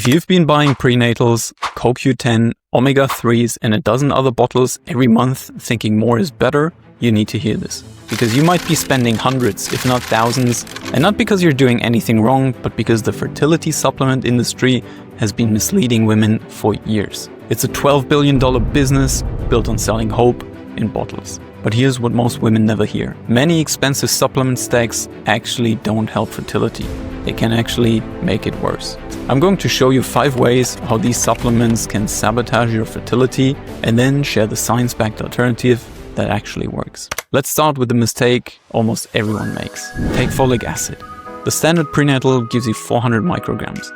If you've been buying prenatals, CoQ10, omega-3s and a dozen other bottles every month thinking more is better, you need to hear this. Because you might be spending hundreds, if not thousands, and not because you're doing anything wrong, but because the fertility supplement industry has been misleading women for years. It's a $12 billion business built on selling hope in bottles. But here's what most women never hear. Many expensive supplement stacks actually don't help fertility. They can actually make it worse. I'm going to show you 5 ways how these supplements can sabotage your fertility and then share the science-backed alternative that actually works. Let's start with the mistake almost everyone makes. Take folic acid. The standard prenatal gives you 400 micrograms.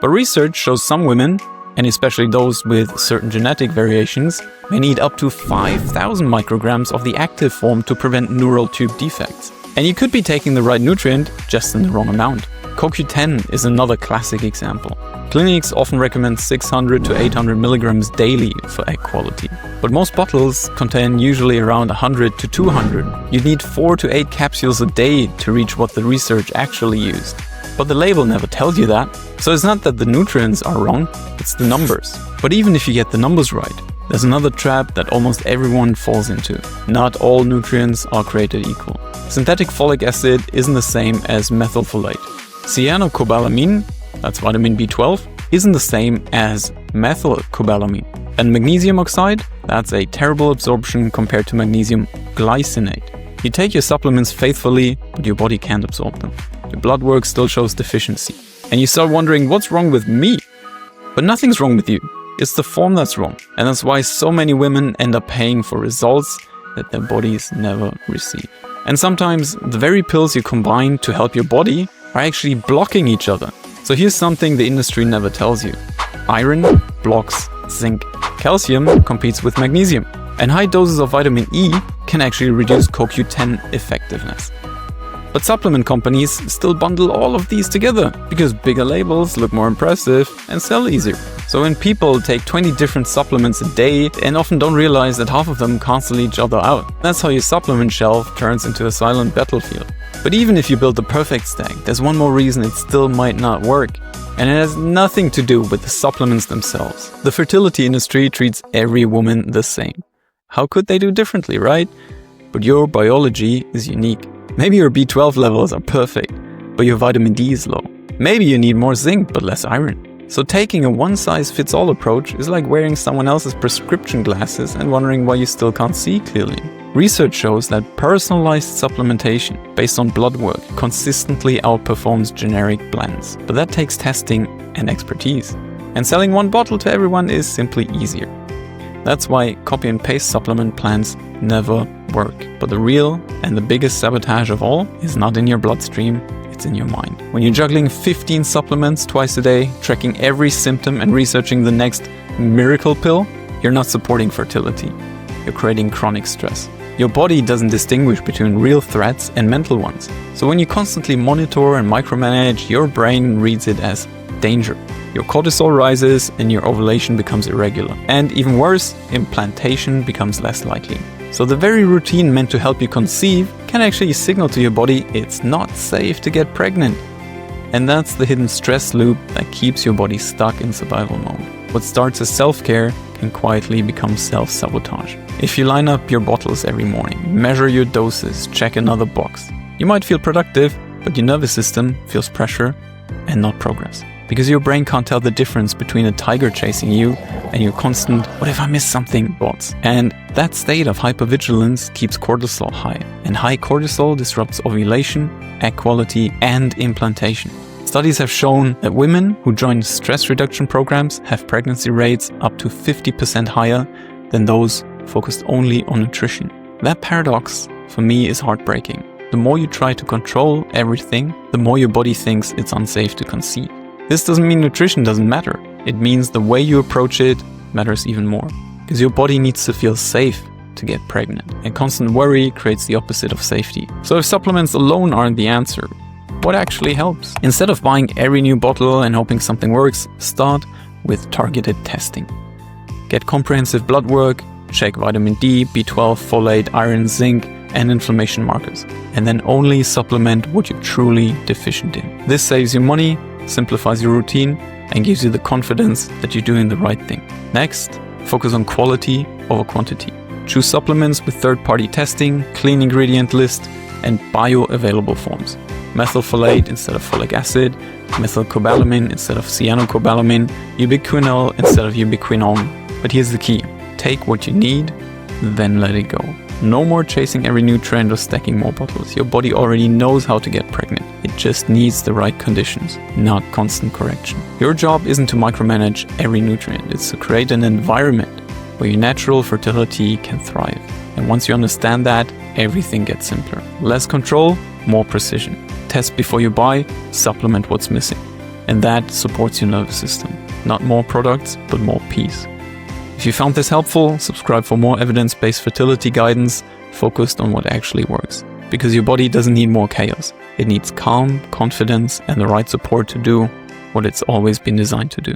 But research shows some women, and especially those with certain genetic variations, may need up to 5,000 micrograms of the active form to prevent neural tube defects. And you could be taking the right nutrient, just in the wrong amount. CoQ10 is another classic example. Clinics often recommend 600 to 800 milligrams daily for egg quality. But most bottles contain usually around 100 to 200. You need 4 to 8 capsules a day to reach what the research actually used. But the label never tells you that. So it's not that the nutrients are wrong, it's the numbers. But even if you get the numbers right, there's another trap that almost everyone falls into. Not all nutrients are created equal. Synthetic folic acid isn't the same as methylfolate. Cyanocobalamin, that's vitamin B12, isn't the same as methylcobalamin. And magnesium oxide, that's a terrible absorption compared to magnesium glycinate. You take your supplements faithfully, but your body can't absorb them. Your blood work still shows deficiency. And you start wondering, what's wrong with me? But nothing's wrong with you. It's the form that's wrong. And that's why so many women end up paying for results that their bodies never receive. And sometimes the very pills you combine to help your body are actually blocking each other. So here's something the industry never tells you. Iron blocks zinc. Calcium competes with magnesium. And high doses of vitamin E can actually reduce CoQ10 effectiveness. But supplement companies still bundle all of these together because bigger labels look more impressive and sell easier. So when people take 20 different supplements a day and often don't realize that half of them cancel each other out, that's how your supplement shelf turns into a silent battlefield. But even if you build the perfect stack, there's one more reason it still might not work. And it has nothing to do with the supplements themselves. The fertility industry treats every woman the same. How could they do differently, right? But your biology is unique. Maybe your B12 levels are perfect, but your vitamin D is low. Maybe you need more zinc but less iron. So taking a one-size-fits-all approach is like wearing someone else's prescription glasses and wondering why you still can't see clearly. Research shows that personalized supplementation based on blood work consistently outperforms generic blends. But that takes testing and expertise. And selling one bottle to everyone is simply easier. That's why copy and paste supplement plans never work. But the real and the biggest sabotage of all is not in your bloodstream, it's in your mind. When you're juggling 15 supplements twice a day, tracking every symptom and researching the next miracle pill, you're not supporting fertility. You're creating chronic stress. Your body doesn't distinguish between real threats and mental ones. So when you constantly monitor and micromanage, your brain reads it as danger. Your cortisol rises and your ovulation becomes irregular. And even worse, implantation becomes less likely. So the very routine meant to help you conceive can actually signal to your body it's not safe to get pregnant. And that's the hidden stress loop that keeps your body stuck in survival mode. What starts as self-care can quietly become self-sabotage. If you line up your bottles every morning, measure your doses, check another box, you might feel productive, but your nervous system feels pressure and not progress. Because your brain can't tell the difference between a tiger chasing you and your constant, what if I miss something, thoughts. And that state of hypervigilance keeps cortisol high. And high cortisol disrupts ovulation, egg quality, and implantation. Studies have shown that women who join stress reduction programs have pregnancy rates up to 50% higher than those focused only on nutrition. That paradox, for me, is heartbreaking. The more you try to control everything, the more your body thinks it's unsafe to conceive. This doesn't mean nutrition doesn't matter. It means the way you approach it matters even more. Because your body needs to feel safe to get pregnant. And constant worry creates the opposite of safety. So if supplements alone aren't the answer, what actually helps? Instead of buying every new bottle and hoping something works, start with targeted testing. Get comprehensive blood work, check vitamin D, B12, folate, iron, zinc, and inflammation markers. And then only supplement what you're truly deficient in. This saves you money, simplifies your routine, and gives you the confidence that you're doing the right thing. Next, focus on quality over quantity. Choose supplements with third-party testing, clean ingredient list, and bioavailable forms. Methylfolate instead of folic acid, methylcobalamin instead of cyanocobalamin, ubiquinol instead of ubiquinone. But here's the key. Take what you need, then let it go. No more chasing every new trend or stacking more bottles. Your body already knows how to get pregnant. It just needs the right conditions, not constant correction. Your job isn't to micromanage every nutrient. It's to create an environment where your natural fertility can thrive. And once you understand that, everything gets simpler. Less control, more precision. Test before you buy, supplement what's missing. And that supports your nervous system. Not more products, but more peace. If you found this helpful, subscribe for more evidence-based fertility guidance focused on what actually works. Because your body doesn't need more chaos. It needs calm, confidence, and the right support to do what it's always been designed to do.